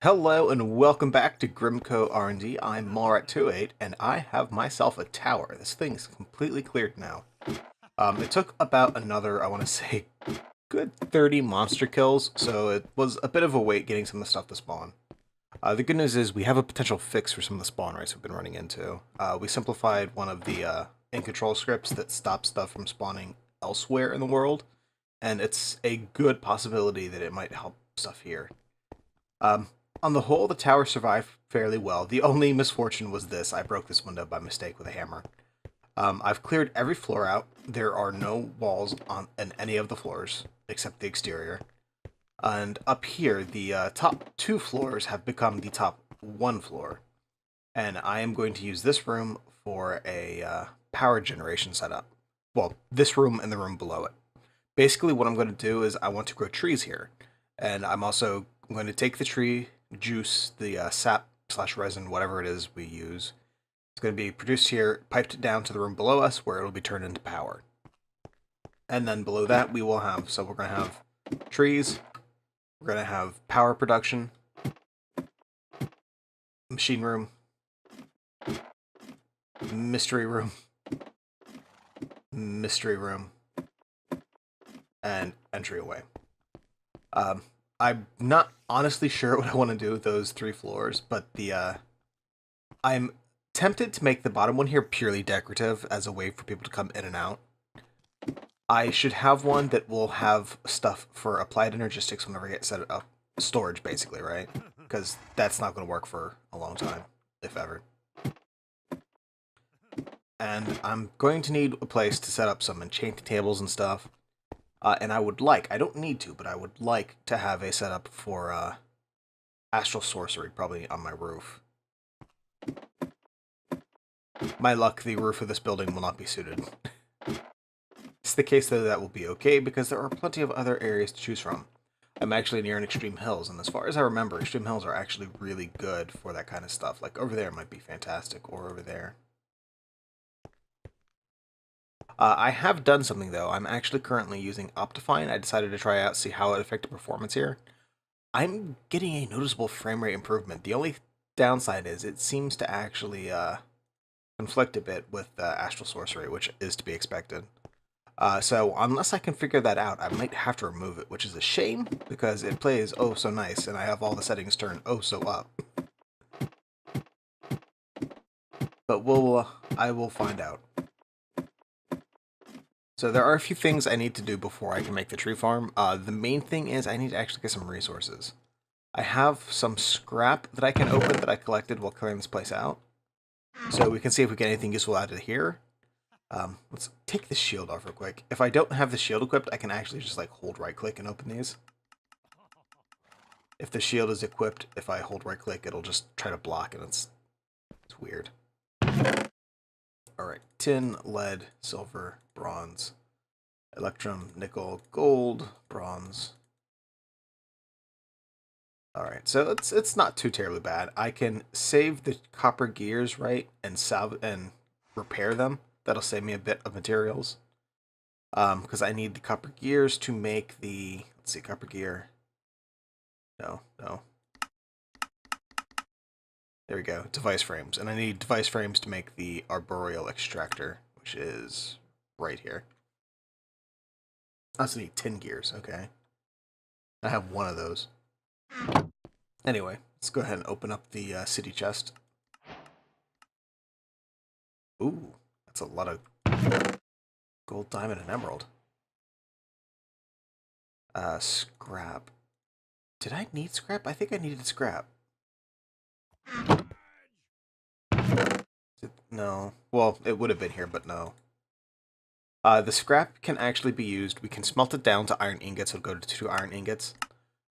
Hello and welcome back to GrimCo R&D. I'm Malrat28 and I have myself a tower. This thing's completely cleared now. It took about another, I want to say, good 30 monster kills, so it was a bit of a wait getting some of the stuff to spawn. The good news is we have a potential fix for some of the spawn rates we've been running into. We simplified one of the in-control scripts that stops stuff from spawning elsewhere in the world, and it's a good possibility that it might help stuff here. Um, on the whole, the tower survived fairly well. The only misfortune was this. I broke this window by mistake with a hammer. I've cleared every floor out. There are no walls on any of the floors, except the exterior. And up here, the top two floors have become the top one floor. And I am going to use this room for a power generation setup. Well, this room and the room below it. Basically, what I'm going to do is I want to grow trees here. And I'm going to take the tree juice, the sap slash resin, whatever it is we use. It's going to be produced here, piped down to the room below us, where it'll be turned into power. And then below that, we will have, so we're going to have trees, we're going to have power production, machine room, mystery room, and entryway. I'm not honestly sure what I want to do with those three floors, but I'm tempted to make the bottom one here purely decorative as a way for people to come in and out. I should have one that will have stuff for applied energistics whenever I get set up. Storage, basically, right? Because that's not going to work for a long time, if ever. And I'm going to need a place to set up some enchanting tables and stuff. And I don't need to, but I would like to have a setup for astral sorcery, probably on my roof. My luck, the roof of this building will not be suited. It's the case though that will be okay, because there are plenty of other areas to choose from. I'm actually near an Extreme Hills, and as far as I remember, Extreme Hills are actually really good for that kind of stuff. Like, over there might be fantastic, or over there. I have done something, though. I'm actually currently using Optifine. I decided to try out, see how it affected performance here. I'm getting a noticeable frame rate improvement. The only downside is it seems to actually conflict a bit with Astral Sorcery, which is to be expected. So unless I can figure that out, I might have to remove it, which is a shame, because it plays oh so nice, and I have all the settings turned oh so up. But I will find out. So there are a few things I need to do before I can make the tree farm. The main thing is I need to actually get some resources. I have some scrap that I can open that I collected while clearing this place out. So we can see if we get anything useful out of here. Let's take the shield off real quick. If I don't have the shield equipped, I can actually just like hold right click and open these. If the shield is equipped, if I hold right click, it'll just try to block, and it's weird. Alright, tin, lead, silver, bronze, electrum, nickel, gold, bronze. Alright, so it's not too terribly bad. I can save the copper gears, right, and repair them. That'll save me a bit of materials. Because I need the copper gears to make the, let's see, copper gear. No. There we go, device frames. And I need device frames to make the arboreal extractor, which is right here. I also need 10 gears, okay. I have one of those. Anyway, let's go ahead and open up the city chest. Ooh, that's a lot of gold, diamond, and emerald. Scrap. Did I need scrap? I think I needed scrap. No. Well, it would have been here, but no. The scrap can actually be used. We can smelt it down to iron ingots. It'll go to 2 iron ingots.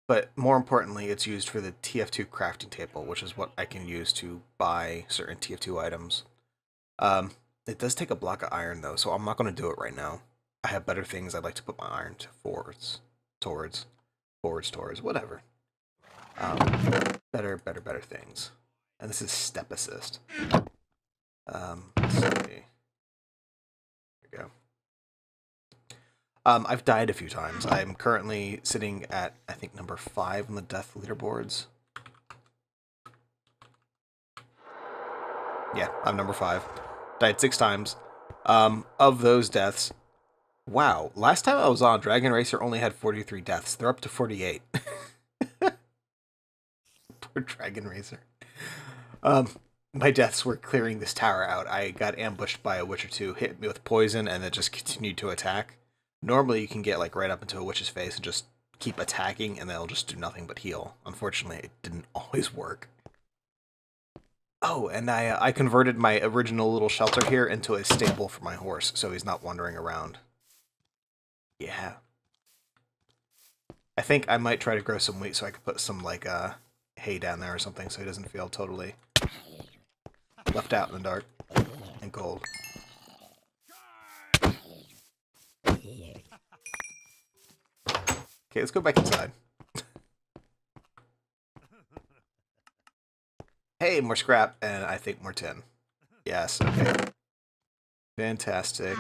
But more importantly, it's used for the TF2 crafting table, which is what I can use to buy certain TF2 items. It does take a block of iron, though, so I'm not going to do it right now. I have better things I'd like to put my iron towards, whatever. Better things. And this is step assist. Let's see. There we go. I've died a few times. I'm currently sitting at, I think, number 5 on the death leaderboards. Yeah, I'm number 5. Died 6 times. Of those deaths, wow, last time I was on, Dragon Racer only had 43 deaths. They're up to 48. Poor Dragon Racer. Um, my deaths were clearing this tower out. I got ambushed by a witch or two, hit me with poison, and then just continued to attack. Normally, you can get like right up into a witch's face and just keep attacking, and they'll just do nothing but heal. Unfortunately, it didn't always work. Oh, and I converted my original little shelter here into a stable for my horse, so he's not wandering around. Yeah. I think I might try to grow some wheat so I could put some, like, hay down there or something so he doesn't feel totally left out in the dark and cold. Okay, let's go back inside. Hey, more scrap, and I think more tin. Yes, okay. Fantastic.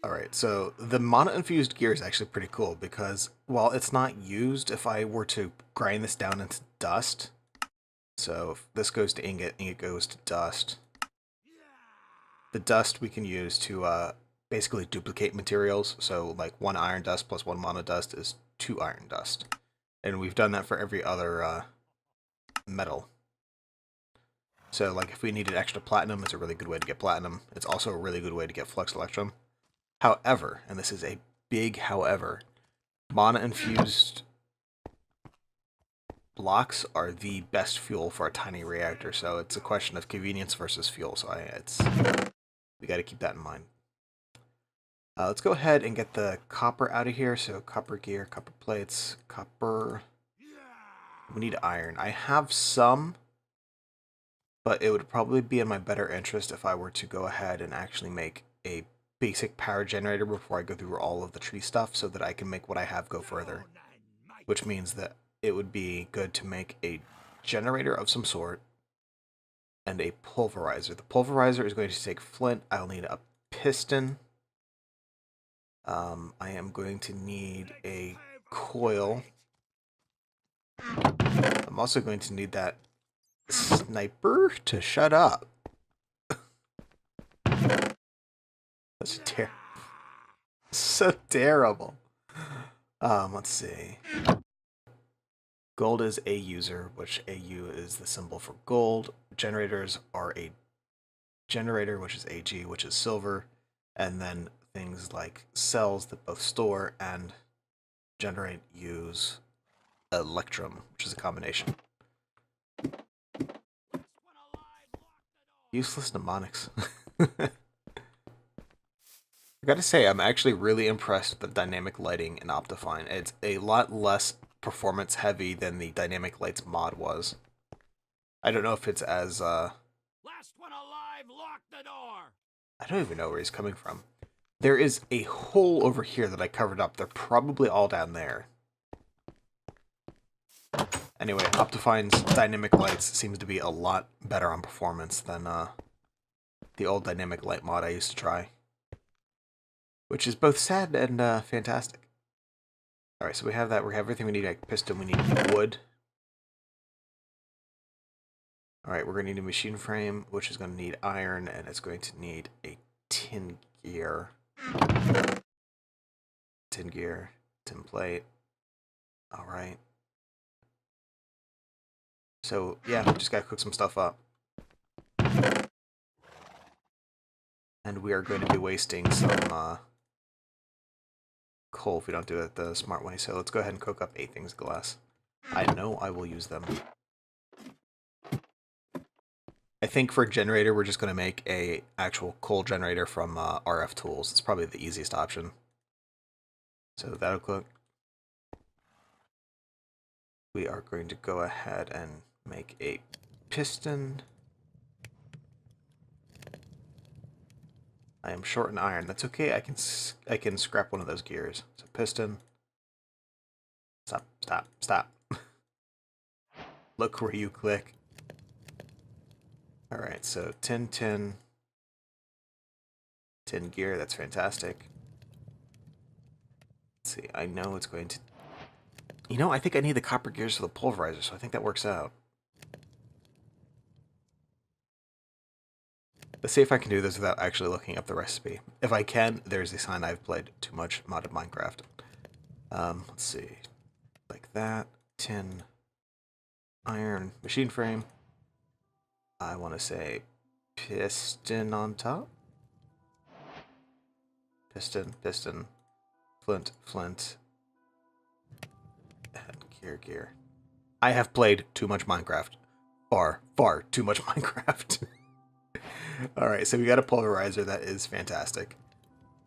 Alright, so the mana-infused gear is actually pretty cool because while it's not used, if I were to grind this down into dust, so if this goes to ingot, ingot goes to dust, the dust we can use to basically duplicate materials, so like 1 iron dust plus 1 mana dust is 2 iron dust. And we've done that for every other metal. So like if we needed extra platinum, it's a really good way to get platinum. It's also a really good way to get flux electrum. However, and this is a big however, mana-infused blocks are the best fuel for a tiny reactor, so it's a question of convenience versus fuel, so we gotta keep that in mind. Let's go ahead and get the copper out of here, so copper gear, copper plates, copper... We need iron. I have some, but it would probably be in my better interest if I were to go ahead and actually make a basic power generator before I go through all of the tree stuff so that I can make what I have go further. Which means that it would be good to make a generator of some sort and a pulverizer. The pulverizer is going to take flint. I'll need a piston. I am going to need a coil. I'm also going to need that sniper to shut up. That's so terrible. Let's see. Gold is a user, which AU is the symbol for gold. Generators are a generator, which is AG, which is silver. And then things like cells that both store and generate use electrum, which is a combination. Useless mnemonics. I gotta say, I'm actually really impressed with the dynamic lighting in Optifine. It's a lot less performance heavy than the dynamic lights mod was. I don't know if it's as Last one alive, lock the door. I don't even know where he's coming from. There is a hole over here that I covered up. They're probably all down there. Anyway, Optifine's dynamic lights seems to be a lot better on performance than the old dynamic light mod I used to try. Which is both sad and fantastic. Alright, so we have that. We have everything we need, like piston, we need wood. Alright, we're going to need a machine frame, which is going to need iron, and it's going to need a tin gear. Tin gear, tin plate. Alright. So, yeah, we just gotta cook some stuff up. And we are going to be wasting some coal if we don't do it the smart way, so let's go ahead and cook up 8 things of glass. I know I will use them. I think for a generator, we're just going to make a actual coal generator from RF tools. It's probably the easiest option. So that'll cook. We are going to go ahead and make a piston. I am short in iron. That's okay. I can scrap one of those gears. So piston. Stop, stop, stop. Look where you click. Alright, so tin gear, that's fantastic. Let's see, I know it's going to... You know, I think I need the copper gears for the pulverizer, so I think that works out. Let's see if I can do this without actually looking up the recipe. If I can, there's a sign I've played too much modded Minecraft. Let's see. Like that. Tin. Iron. Machine frame. I want to say piston on top. Piston, piston. Flint, flint. And gear, gear. I have played too much Minecraft. Far, far too much Minecraft. Alright, so we got a pulverizer. That is fantastic.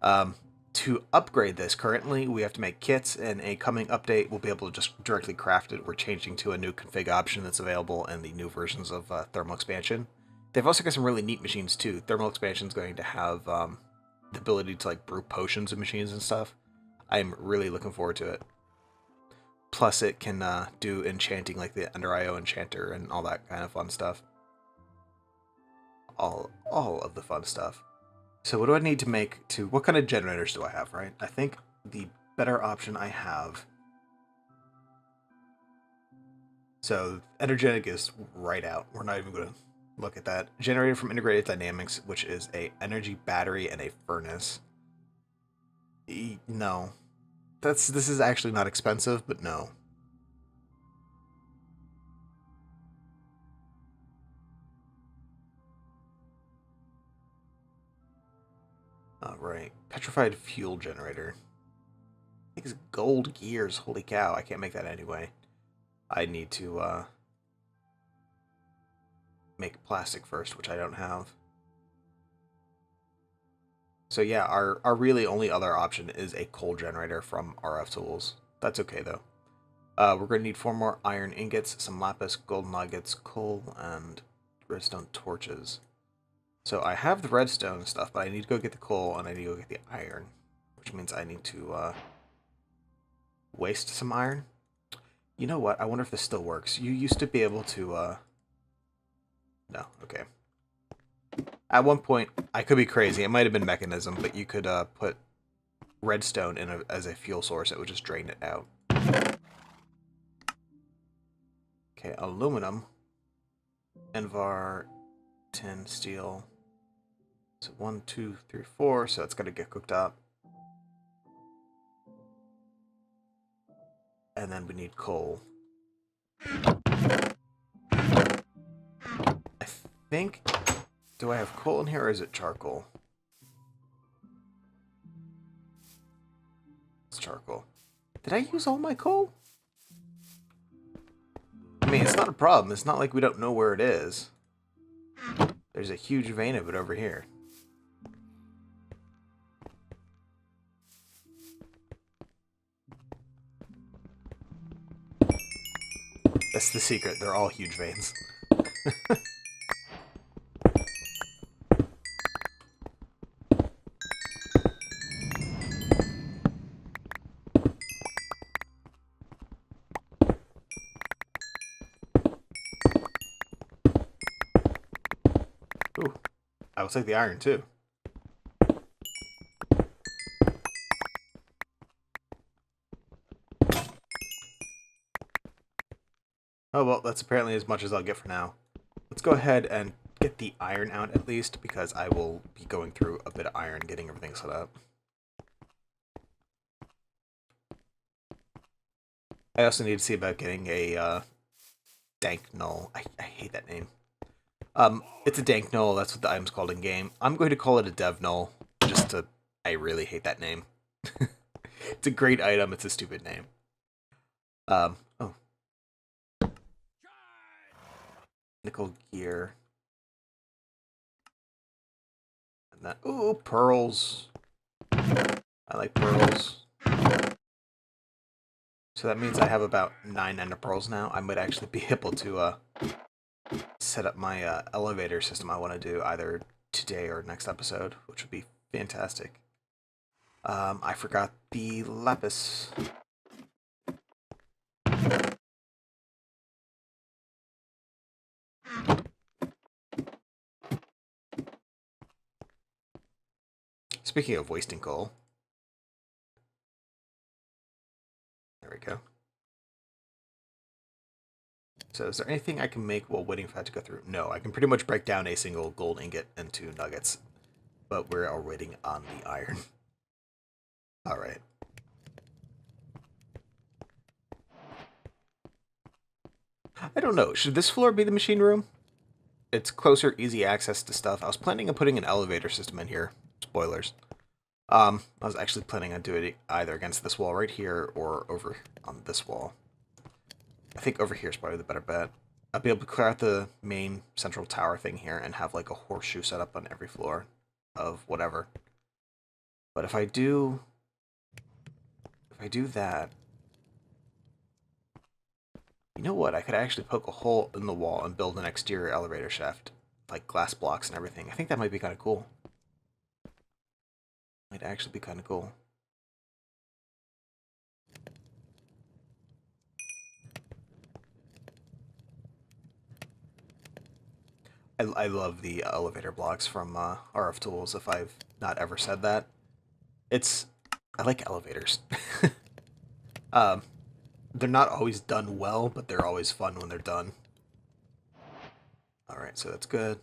To upgrade this, currently we have to make kits, and a coming update we'll be able to just directly craft it. We're changing to a new config option that's available in the new versions of Thermal Expansion. They've also got some really neat machines too. Thermal Expansion is going to have the ability to like brew potions and machines and stuff. I'm really looking forward to it. Plus it can do enchanting like the Ender IO Enchanter and all that kind of fun stuff. All of the fun stuff. So what do I need to make to... What kind of generators do I have, right? I think the better option I have... So energetic is right out. We're not even going to look at that. Generated from Integrated Dynamics, which is a energy battery and a furnace. No. This is actually not expensive, but no. Alright. Petrified fuel generator. I think it's gold gears. Holy cow, I can't make that anyway. I need to make plastic first, which I don't have. So yeah, our really only other option is a coal generator from RF Tools. That's okay though. We're going to need 4 more iron ingots, some lapis, gold nuggets, coal, and redstone torches. So I have the redstone stuff, but I need to go get the coal, and I need to go get the iron. Which means I need to waste some iron. You know what? I wonder if this still works. You used to be able to... No, okay. At one point, I could be crazy. It might have been Mechanism, but you could put redstone in as a fuel source. It would just drain it out. Okay, aluminum. Envar, tin, steel. So 1, 2, 3, 4. So it's going to get cooked up. And then we need coal. I think... Do I have coal in here, or is it charcoal? It's charcoal. Did I use all my coal? I mean, it's not a problem. It's not like we don't know where it is. There's a huge vein of it over here. That's the secret. They're all huge veins. Ooh, I will take the iron too. Oh well, that's apparently as much as I'll get for now. Let's go ahead and get the iron out at least, because I will be going through a bit of iron getting everything set up. I also need to see about getting a dank null. I hate that name. It's a dank null, that's what the item's called in game. I'm going to call it a dev null, just to... I really hate that name. It's a great item, it's a stupid name. Oh. Nickel gear. And that... Ooh, pearls. I like pearls. So that means I have about 9 ender pearls now. I might actually be able to set up my elevator system I want to do either today or next episode, which would be fantastic. I forgot the lapis. Speaking of wasting coal. There we go. So is there anything I can make while waiting for that to go through? No, I can pretty much break down a single gold ingot into nuggets. But we're all waiting on the iron. Alright. I don't know. Should this floor be the machine room? It's closer, easy access to stuff. I was planning on putting an elevator system in here. Spoilers. I was actually planning on doing it either against this wall right here or over on this wall. I think over here is probably the better bet. I'll be able to clear out the main central tower thing here and have like a horseshoe set up on every floor of whatever. But if I do that, you know what? I could actually poke a hole in the wall and build an exterior elevator shaft, like glass blocks and everything. I think that might be kind of cool. Might actually be kind of cool. I love the elevator blocks from RF Tools, if I've not ever said that. I like elevators. They're not always done well, but they're always fun when they're done. Alright, so that's good.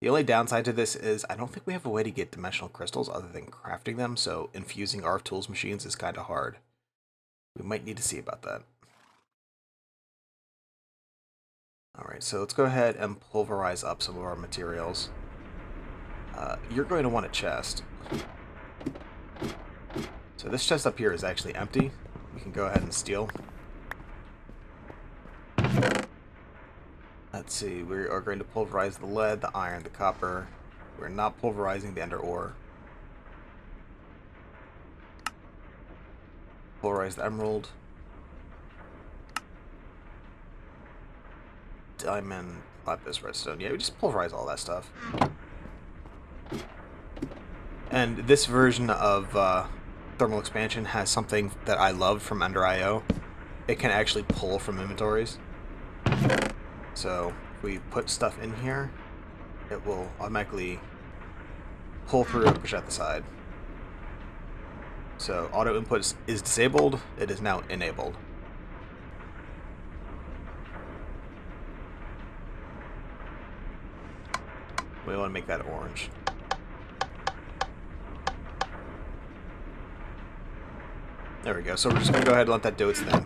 The only downside to this is I don't think we have a way to get dimensional crystals other than crafting them, so infusing RF Tools machines is kind of hard. We might need to see about that. Alright, so let's go ahead and pulverize up some of our materials. You're going to want a chest. So this chest up here is actually empty. We can go ahead and steal. Let's see, we are going to pulverize the lead, the iron, the copper. We're not pulverizing the ender ore. Pulverize the emerald. Diamond, lapis, redstone. Yeah, we just pulverize all that stuff. And this version of thermal expansion has something that I loved from Ender IO. It can actually pull from inventories. So if we put stuff in here, it will automatically pull through and push out the side. So auto input is disabled. It is now enabled. We want to make that orange. There we go. So we're just going to go ahead and let that do its thing.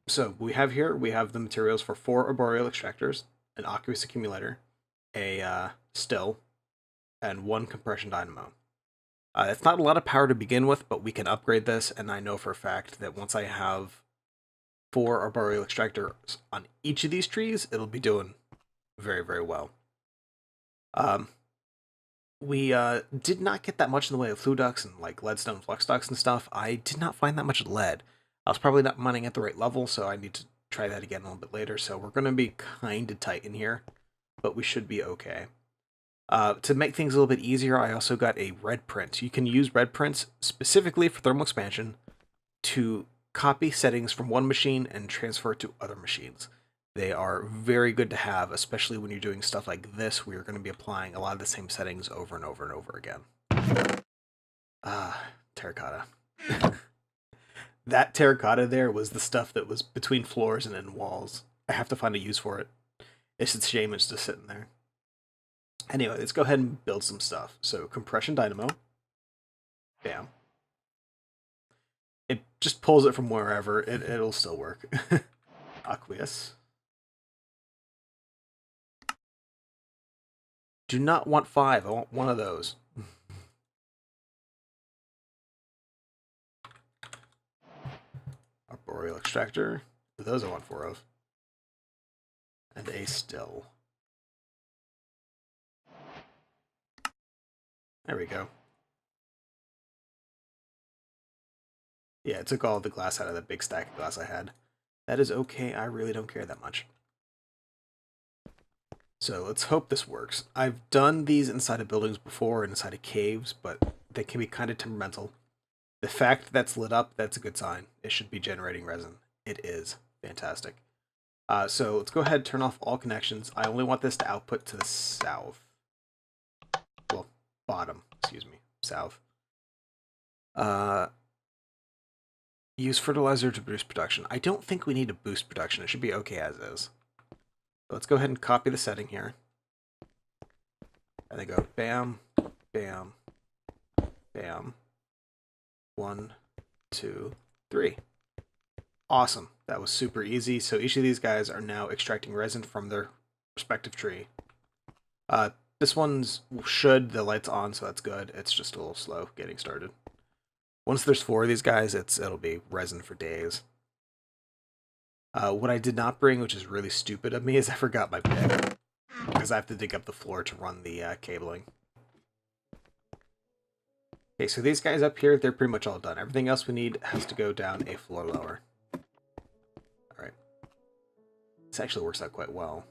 So we have the materials for 4 arboreal extractors, an aqueous accumulator, a still, and 1 compression dynamo. It's not a lot of power to begin with, but we can upgrade this, and I know for a fact that once I have 4 arboreal extractors on each of these trees, it'll be doing very, very well. We did not get that much in the way of flue ducts and like leadstone flux ducts and stuff. I did not find that much lead. I was probably not mining at the right level, so I need to try that again a little bit later. So we're going to be kind of tight in here, but we should be okay. To make things a little bit easier, I also got a red print. You can use red prints specifically for thermal expansion to copy settings from one machine and transfer it to other machines. They are very good to have, especially when you're doing stuff like this, where you're going to be applying a lot of the same settings over and over and over again. Terracotta. That terracotta there was the stuff that was between floors and in walls. I have to find a use for it. It's a shame it's just sitting there. Anyway, let's go ahead and build some stuff. So, compression dynamo. Bam. It just pulls it from wherever. It'll still work. Aqueous. Do not want 5. I want one of those. Arboreal extractor. Those I want 4 of. And a still. There we go. Yeah, it took all the glass out of that big stack of glass I had. That is okay. I really don't care that much. So let's hope this works. I've done these inside of buildings before and inside of caves, but they can be kind of temperamental. The fact that that's lit up, that's a good sign. It should be generating resin. It is. Fantastic. So let's go ahead and turn off all connections. I only want this to output to the south. Well, bottom, excuse me. South. Use fertilizer to boost production. I don't think we need to boost production. It should be okay as is. Let's go ahead and copy the setting here. And then go bam, bam, bam. 1, 2, 3. Awesome. That was super easy. So each of these guys are now extracting resin from their respective tree. This one's the light's on, so that's good. It's just a little slow getting started. Once there's 4 of these guys, it'll be resin for days. What I did not bring, which is really stupid of me, is I forgot my pick. Because I have to dig up the floor to run the cabling. Okay, so these guys up here, they're pretty much all done. Everything else we need has to go down a floor lower. Alright. This actually works out quite well.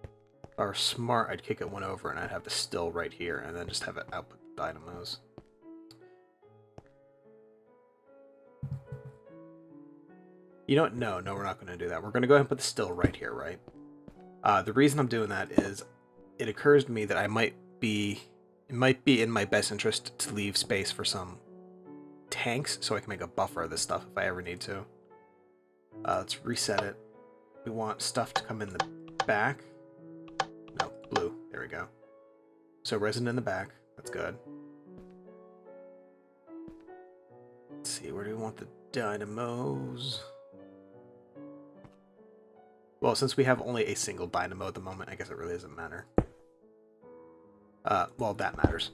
If I were smart, I'd kick it one over and I'd have the still right here, and then just have it output the dynamos. You know what? No, we're not going to do that. We're going to go ahead and put the still right here, right? The reason I'm doing that is it occurs to me that it might be in my best interest to leave space for some tanks so I can make a buffer of this stuff if I ever need to. Let's reset it. We want stuff to come in the back. No, blue. There we go. So resin in the back. That's good. Let's see, where do we want the dynamos? Well, since we have only a single dynamo at the moment, I guess it really doesn't matter. Well, that matters.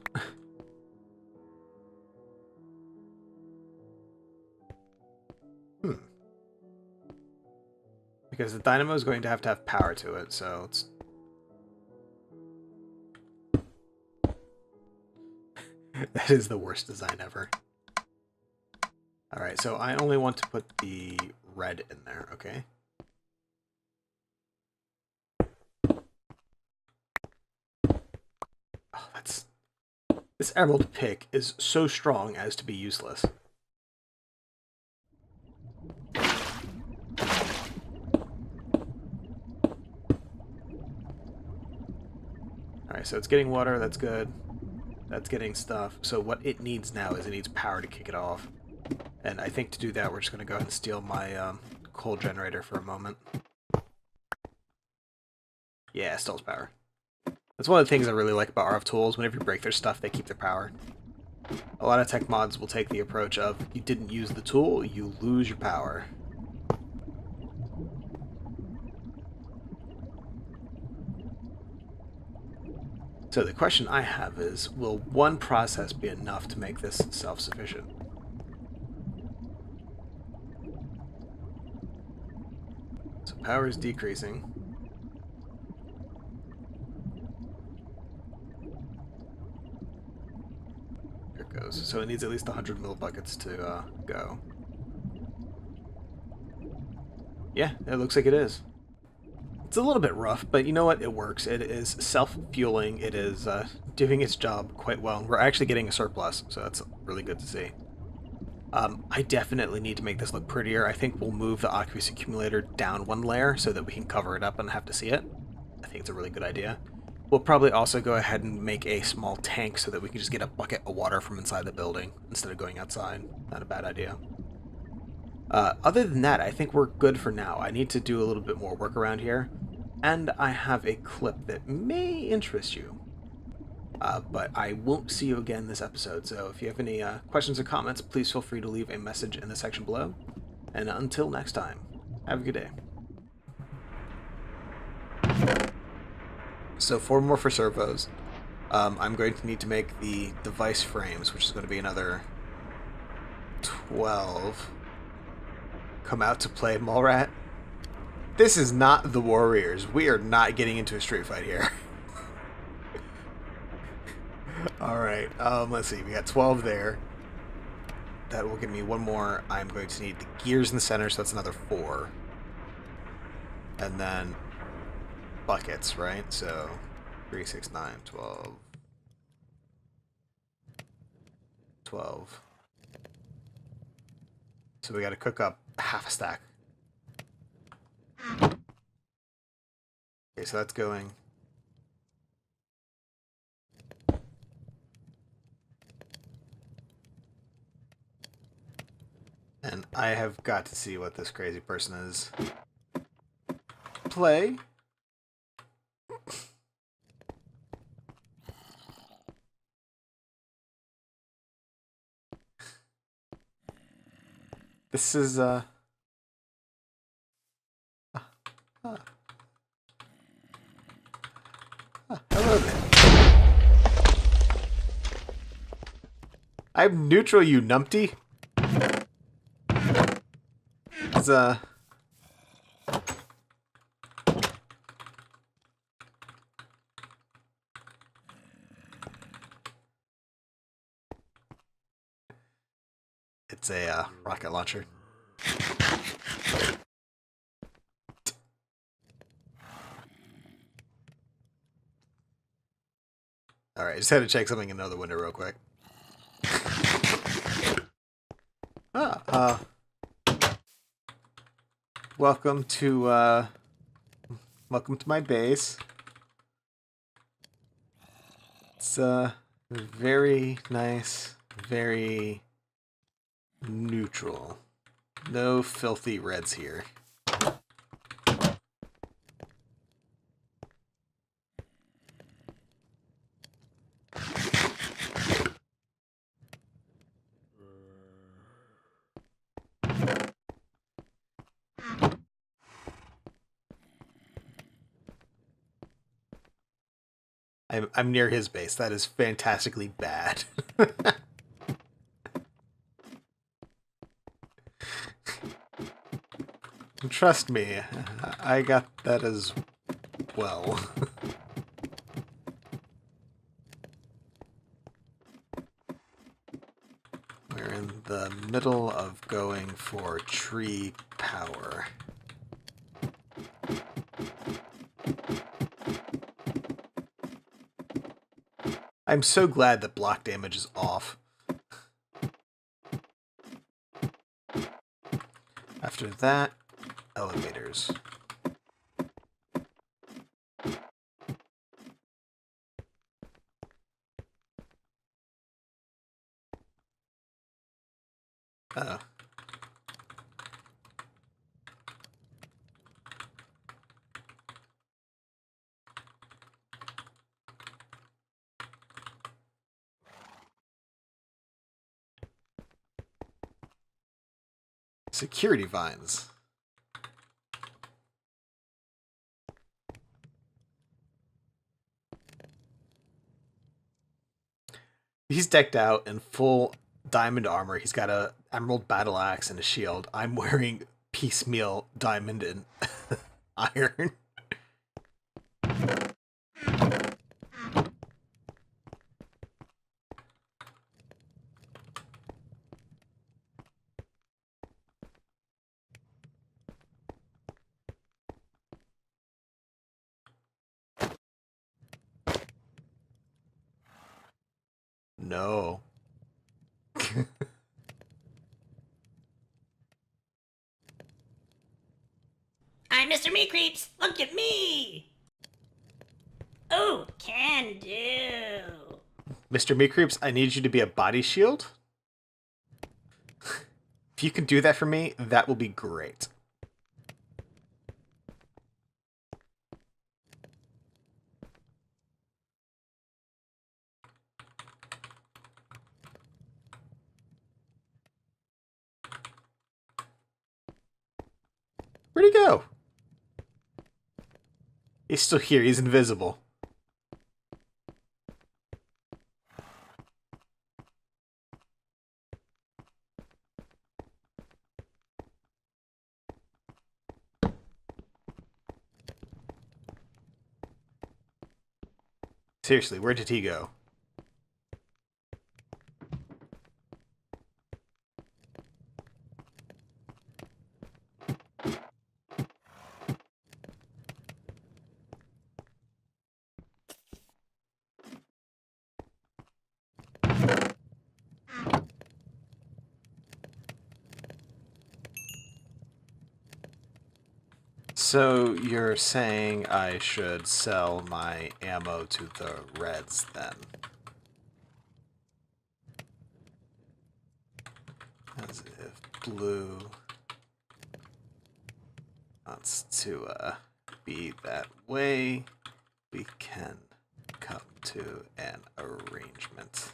Because the dynamo is going to have power to it, so it's... That is the worst design ever. Alright, so I only want to put the red in there, okay? Oh, that's... This emerald pick is so strong as to be useless. Alright, so it's getting water, that's good. That's getting stuff. So what it needs now is it needs power to kick it off. And I think to do that, we're just going to go ahead and steal my coal generator for a moment. Yeah, steals power. That's one of the things I really like about RF tools. Whenever you break their stuff, they keep their power. A lot of tech mods will take the approach of, you didn't use the tool, you lose your power. So the question I have is, will one process be enough to make this self-sufficient? So power is decreasing. There it goes. So it needs at least 100 millibuckets to go. Yeah, it looks like it is. It's a little bit rough, but you know what? It works. It is self-fueling. It is doing its job quite well. We're actually getting a surplus, so that's really good to see. I definitely need to make this look prettier. I think we'll move the aqueous accumulator down one layer so that we can cover it up and have to see it. I think it's a really good idea. We'll probably also go ahead and make a small tank so that we can just get a bucket of water from inside the building instead of going outside. Not a bad idea. Other than that, I think we're good for now. I need to do a little bit more work around here, and I have a clip that may interest you. But I won't see you again this episode, so if you have any questions or comments, please feel free to leave a message in the section below. And until next time, have a good day. So 4 more for servos. I'm going to need to make the device frames, which is going to be another 12. Come out to play, Mallrat. This is not the Warriors. We are not getting into a street fight here. Alright, let's see. We got 12 there. That will give me 1 more. I'm going to need the gears in the center, so that's another 4. And then buckets, right? So 3, 6, 9, 12. 12. So we got to cook up half a stack. Okay, so that's going. And I have got to see what this crazy person is play. This is hello there. I'm neutral, you numpty. It's it's a rocket launcher. Alright, just had to check something in another window real quick. Welcome to my base. It's very nice, very neutral. No filthy reds here. I'm near his base. That is fantastically bad. Trust me, I got that as well. We're in the middle of going for tree power. I'm so glad that block damage is off. After that, elevators. Uh-oh. Security vines. He's decked out in full diamond armor. He's got a emerald battle axe and a shield. I'm wearing piecemeal diamond and iron. No. I'm Mr. Meat Creeps. Look at me. Oh, can do. Mr. Meat Creeps, I need you to be a body shield. If you can do that for me, that will be great. Where'd he go? He's still here. He's invisible. Seriously, where did he go? So you're saying I should sell my ammo to the Reds then? As if blue wants to be that way, we can come to an arrangement.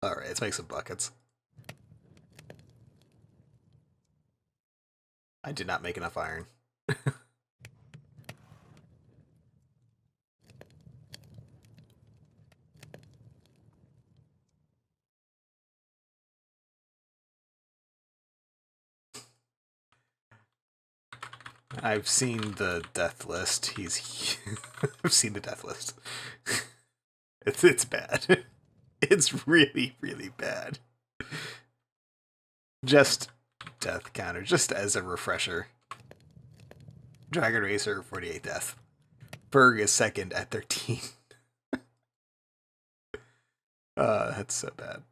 Alright, let's make some buckets. I did not make enough iron. I've seen the death list. I've seen the death list. It's bad. It's really, really bad. Just death counter, just as a refresher. Dragon Racer, 48 death. Berg is second at 13. That's so bad.